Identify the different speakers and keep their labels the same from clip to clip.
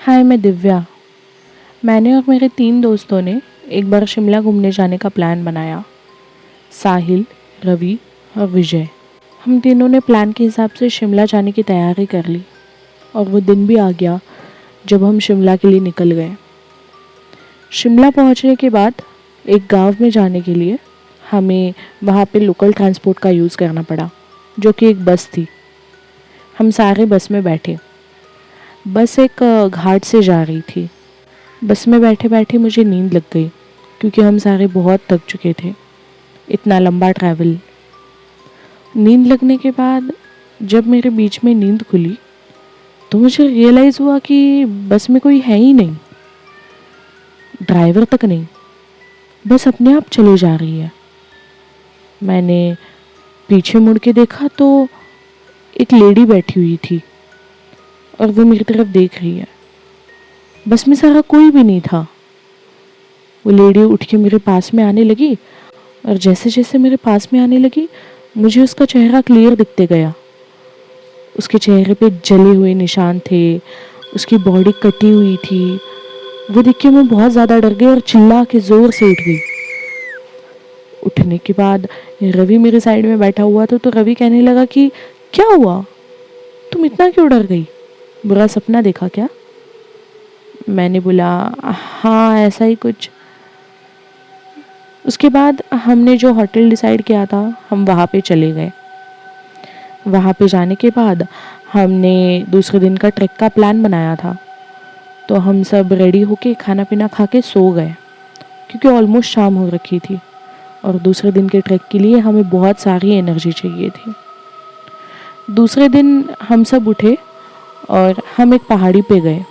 Speaker 1: हाय, मैं दिव्या। मैंने और मेरे 3 दोस्तों ने एक बार शिमला घूमने जाने का प्लान बनाया। साहिल, रवि और विजय। हम तीनों ने प्लान के हिसाब से शिमला जाने की तैयारी कर ली और वो दिन भी आ गया जब हम शिमला के लिए निकल गए। शिमला पहुंचने के बाद एक गांव में जाने के लिए हमें वहाँ पे लोकल ट्रांसपोर्ट का यूज़ करना पड़ा, जो कि एक बस थी। हम सारे बस में बैठे। बस एक घाट से जा रही थी। बस में बैठे बैठे मुझे नींद लग गई क्योंकि हम सारे बहुत थक चुके थे, इतना लंबा ट्रैवल। नींद लगने के बाद जब मेरे बीच में नींद खुली तो मुझे रियलाइज़ हुआ कि बस में कोई है ही नहीं, ड्राइवर तक नहीं। बस अपने आप चली जा रही है। मैंने पीछे मुड़ के देखा तो एक लेडी बैठी हुई थी और वो मेरी तरफ देख रही है। बस में सारा कोई भी नहीं था। वो लेडी उठ के मेरे पास में आने लगी और जैसे जैसे मेरे पास में आने लगी मुझे उसका चेहरा क्लियर दिखते गया। उसके चेहरे पे जले हुए निशान थे, उसकी बॉडी कटी हुई थी। वो देख के मैं बहुत ज़्यादा डर गई और चिल्ला के ज़ोर से उठ गई। उठने के बाद रवि मेरे साइड में बैठा हुआ था तो रवि कहने लगा कि क्या हुआ, तुम इतना क्यों डर गई, बुरा सपना देखा क्या? मैंने बोला हाँ, ऐसा ही कुछ। उसके बाद हमने जो होटल डिसाइड किया था हम वहाँ पे चले गए। वहाँ पे जाने के बाद हमने दूसरे दिन का ट्रैक का प्लान बनाया था, तो हम सब रेडी होके खाना पीना खा के सो गए क्योंकि ऑलमोस्ट शाम हो रखी थी और दूसरे दिन के ट्रैक के लिए हमें बहुत सारी एनर्जी चाहिए थी। दूसरे दिन हम सब उठे और हम एक पहाड़ी पे गए।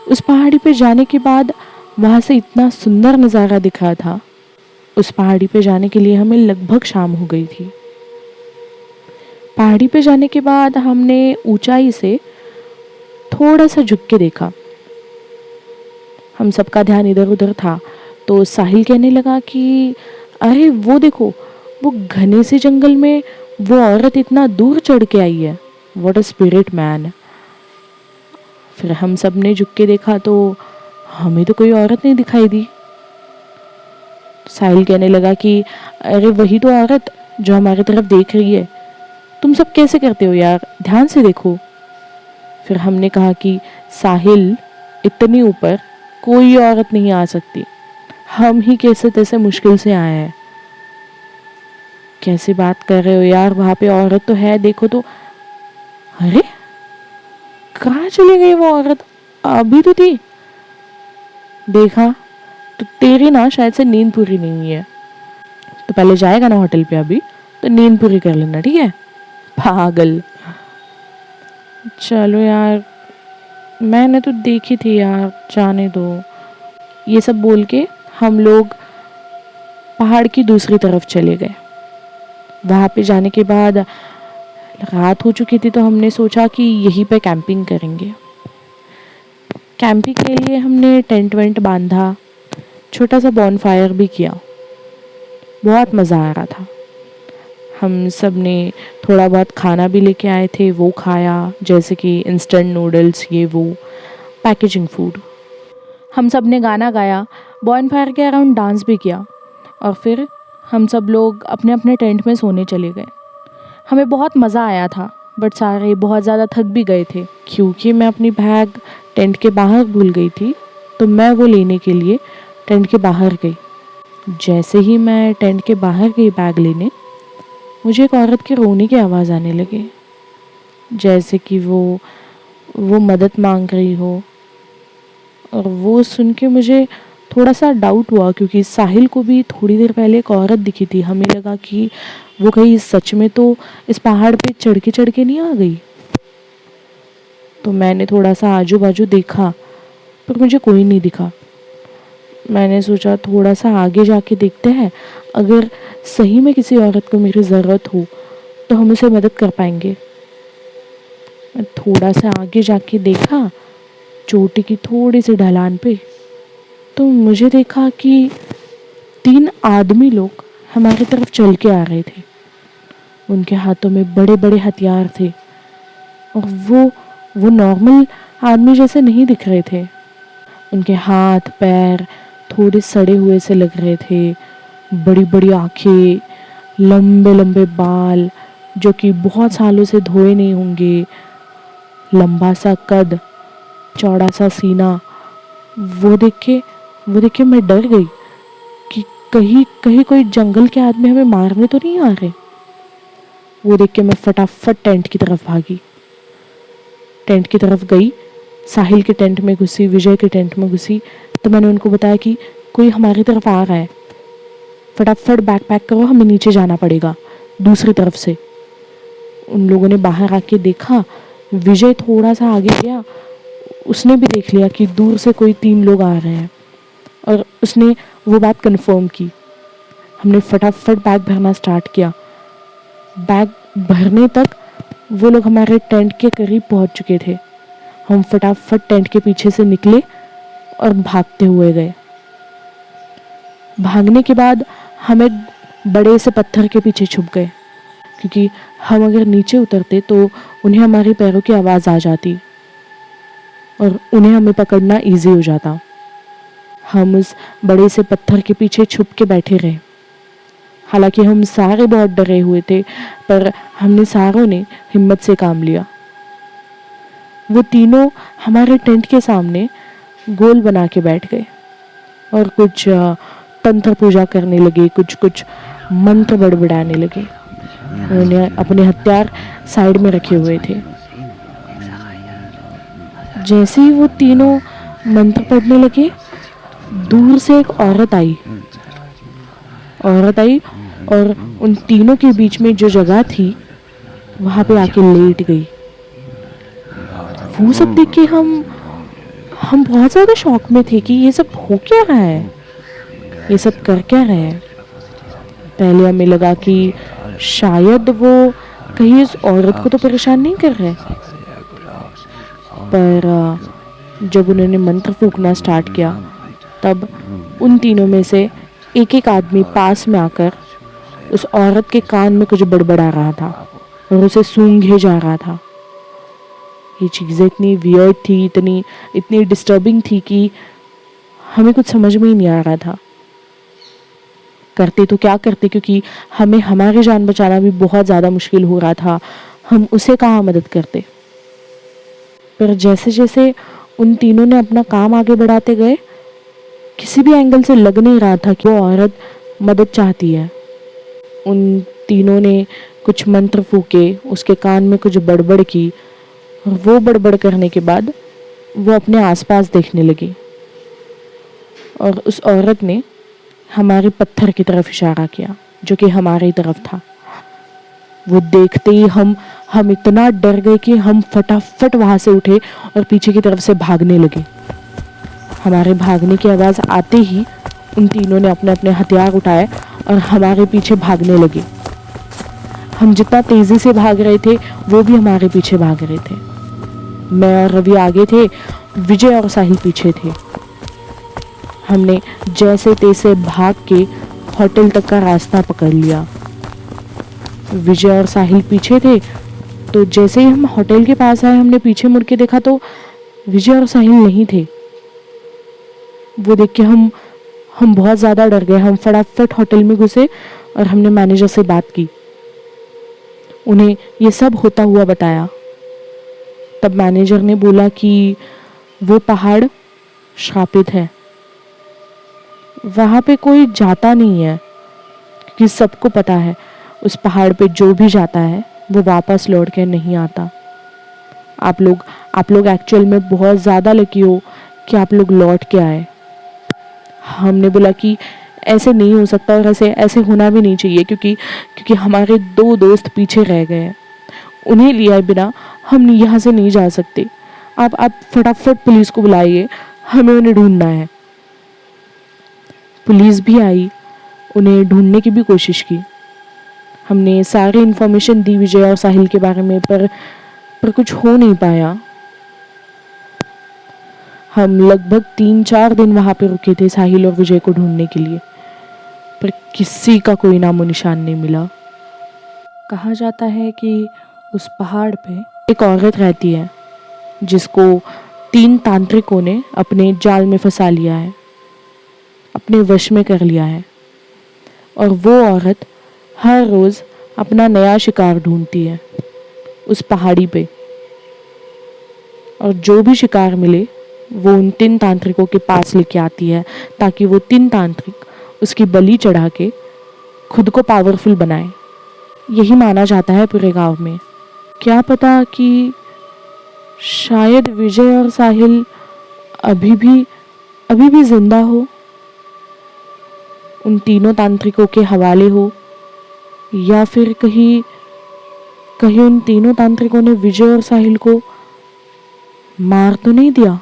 Speaker 1: उस पहाड़ी पे जाने के बाद वहाँ से इतना सुंदर नज़ारा दिख रहा था। उस पहाड़ी पे जाने के लिए हमें लगभग शाम हो गई थी। पहाड़ी पे जाने के बाद हमने ऊंचाई से थोड़ा सा झुक के देखा। हम सबका ध्यान इधर उधर था तो साहिल कहने लगा कि अरे वो देखो, वो घने से जंगल में वो औरत इतना दूर चढ़ के आई है। What a spirit man. फिर हम सब ने झुक के देखा तो हमें तो कोई औरत नहीं दिखाई दी। साहिल कहने लगा कि अरे वही तो औरत जो हमारी तरफ देख रही है, तुम सब कैसे करते हो यार, ध्यान से देखो। फिर हमने कहा कि साहिल, इतनी ऊपर कोई औरत नहीं आ सकती, हम ही कैसे तैसे मुश्किल से आए हैं। कैसी बात कर रहे हो यार, वहां पे औरत तो है, देखो तो। अरे कहाँ चली गई वो औरत, अभी तो थी। देखा तो तेरी ना शायद से नींद पूरी नहीं हुई है, तो पहले जाएगा ना होटल पे अभी, तो नींद पूरी कर लेना, ठीक है? पागल। चलो यार, मैंने तो देखी थी यार, जाने दो। ये सब बोल के हम लोग पहाड़ की दूसरी तरफ चले गए। वहाँ पे जाने के बाद रात हो चुकी थी तो हमने सोचा कि यहीं पे कैंपिंग करेंगे। कैंपिंग के लिए हमने टेंट वेंट बांधा, छोटा सा बॉनफायर भी किया। बहुत मज़ा आ रहा था। हम सब ने थोड़ा बहुत खाना भी लेके आए थे, वो खाया, जैसे कि इंस्टेंट नूडल्स, ये वो पैकेजिंग फूड। हम सब ने गाना गाया, बॉनफायर के अराउंड डांस भी किया और फिर हम सब लोग अपने अपने टेंट में सोने चले गए। हमें बहुत मज़ा आया था बट सारे बहुत ज़्यादा थक भी गए थे क्योंकि मैं अपनी बैग टेंट के बाहर भूल गई थी, तो मैं वो लेने के लिए टेंट के बाहर गई। जैसे ही मैं टेंट के बाहर गई बैग लेने, मुझे एक औरत के रोने की आवाज़ आने लगी, जैसे कि वो मदद मांग रही हो। और वो सुन के मुझे थोड़ा सा डाउट हुआ क्योंकि साहिल को भी थोड़ी देर पहले एक औरत दिखी थी। हमें लगा कि वो कहीं सच में तो इस पहाड़ पे चढ़ के नहीं आ गई। तो मैंने थोड़ा सा आजू बाजू देखा पर मुझे कोई नहीं दिखा। मैंने सोचा थोड़ा सा आगे जाके देखते हैं, अगर सही में किसी औरत को मेरी ज़रूरत हो तो हम उसे मदद कर पाएंगे। थोड़ा सा आगे जाके देखा, चोटी की थोड़ी सी ढलान पे, तो मुझे देखा कि 3 आदमी लोग हमारी तरफ चल के आ रहे थे। उनके हाथों में बड़े बड़े हथियार थे और वो नॉर्मल आदमी जैसे नहीं दिख रहे थे। उनके हाथ पैर थोड़े सड़े हुए से लग रहे थे, बड़ी बड़ी आंखें, लंबे लंबे बाल जो कि बहुत सालों से धोए नहीं होंगे, लंबा सा कद, चौड़ा सा सीना। वो देख के मैं डर गई कि कहीं कहीं कोई जंगल के आदमी हमें मारने तो नहीं आ रहे। वो देख के मैं फटाफट टेंट की तरफ भागी, टेंट की तरफ गई, साहिल के टेंट में घुसी, विजय के टेंट में घुसी। तो मैंने उनको बताया कि कोई हमारी तरफ आ रहा है, फटाफट बैग पैक करो, हमें नीचे जाना पड़ेगा दूसरी तरफ से। उन लोगों ने बाहर आके देखा, विजय थोड़ा सा आगे गया, उसने भी देख लिया कि दूर से कोई 3 लोग आ रहे हैं और उसने वो बात कंफर्म की। हमने फटाफट बैग भरना स्टार्ट किया। बैग भरने तक वो लोग हमारे टेंट के करीब पहुंच चुके थे। हम फटाफट टेंट के पीछे से निकले और भागते हुए गए। भागने के बाद हम एक बड़े से पत्थर के पीछे छुप गए, क्योंकि हम अगर नीचे उतरते तो उन्हें हमारे पैरों की आवाज़ आ जाती और उन्हें हमें पकड़ना इजी हो जाता। हम उस बड़े से पत्थर के पीछे छुप के बैठे रहे। हालांकि हम सारे बहुत डरे हुए थे, पर हमने सारों ने हिम्मत से काम लिया। वो तीनों हमारे टेंट के सामने गोल बना के बैठ गए और कुछ तंत्र पूजा करने लगे, कुछ कुछ मंत्र बड़बड़ाने लगे। उन्होंने अपने हथियार साइड में रखे हुए थे। जैसे ही वो तीनों मंत्र पढ़ने लगे, दूर से एक औरत आई और उन तीनों के बीच में जो जगह थी वहां पे आके लेट गई। वो सब देख के हम बहुत ज्यादा शॉक में थे कि ये सब हो क्या रहा है, ये सब कर क्या रहे हैं। पहले हमें लगा कि शायद वो कहीं इस औरत को तो परेशान नहीं कर रहे, पर जब उन्होंने मंत्र फूकना स्टार्ट किया तब उन तीनों में से एक एक आदमी पास में आकर उस औरत के कान में कुछ बड़बड़ा रहा था और उसे सूंघे जा रहा था। ये चीज़ें इतनी वियर्ड थी, इतनी डिस्टर्बिंग थी कि हमें कुछ समझ में ही नहीं आ रहा था। करते तो क्या करते, क्योंकि हमें हमारी जान बचाना भी बहुत ज़्यादा मुश्किल हो रहा था। हम उसे कहाँ मदद करते। पर जैसे जैसे उन तीनों ने अपना काम आगे बढ़ाते गए, किसी भी एंगल से लग नहीं रहा था कि वो औरत मदद चाहती है। उन तीनों ने कुछ मंत्र फूके, उसके कान में कुछ बड़बड़ की और वो बड़बड़ करने के बाद वो अपने आसपास देखने लगी और उस औरत ने हमारे पत्थर की तरफ इशारा किया जो कि हमारी तरफ था। वो देखते ही हम इतना डर गए कि हम फटाफट वहां से उठे और पीछे की तरफ से भागने लगे। हमारे भागने की आवाज़ आते ही उन तीनों ने अपने अपने हथियार उठाए और हमारे पीछे भागने लगे। हम जितना तेज़ी से भाग रहे थे वो भी हमारे पीछे भाग रहे थे। मैं और रवि आगे थे, विजय और साहिल पीछे थे। हमने जैसे तैसे भाग के होटल तक का रास्ता पकड़ लिया। विजय और साहिल पीछे थे, तो जैसे ही हम होटल के पास आए हमने पीछे मुड़ के देखा तो विजय और साहिल नहीं थे। वो देख के हम बहुत ज़्यादा डर गए। हम फटाफट होटल में घुसे और हमने मैनेजर से बात की, उन्हें ये सब होता हुआ बताया। तब मैनेजर ने बोला कि वो पहाड़ श्रापित है, वहाँ पे कोई जाता नहीं है, क्योंकि सबको पता है उस पहाड़ पे जो भी जाता है वो वापस लौट के नहीं आता। आप लोग एक्चुअल में बहुत ज़्यादा लकी हो कि आप लोग लौट के आए। हमने बोला कि ऐसे नहीं हो सकता और ऐसे होना भी नहीं चाहिए, क्योंकि हमारे 2 दोस्त पीछे रह गए हैं। उन्हें लिया बिना हम यहाँ से नहीं जा सकते। आप फटाफट पुलिस को बुलाइए, हमें उन्हें ढूंढना है। पुलिस भी आई, उन्हें ढूंढने की भी कोशिश की। हमने सारी इन्फॉर्मेशन दी विजय और साहिल के बारे में, पर कुछ हो नहीं पाया। हम लगभग 3-4 दिन वहाँ पे रुके थे साहिल और विजय को ढूंढने के लिए, पर किसी का कोई नामो निशान नहीं मिला। कहा जाता है कि उस पहाड़ पे एक औरत रहती है जिसको 3 तांत्रिकों ने अपने जाल में फंसा लिया है, अपने वश में कर लिया है। और वो औरत हर रोज़ अपना नया शिकार ढूंढती है उस पहाड़ी पे, और जो भी शिकार मिले वो उन 3 तांत्रिकों के पास लेके आती है, ताकि वो 3 तांत्रिक उसकी बलि चढ़ा के खुद को पावरफुल बनाए। यही माना जाता है पूरे गांव में। क्या पता कि शायद विजय और साहिल अभी भी जिंदा हो, उन तीनों तांत्रिकों के हवाले हो, या फिर कहीं उन तीनों तांत्रिकों ने विजय और साहिल को मार तो नहीं दिया।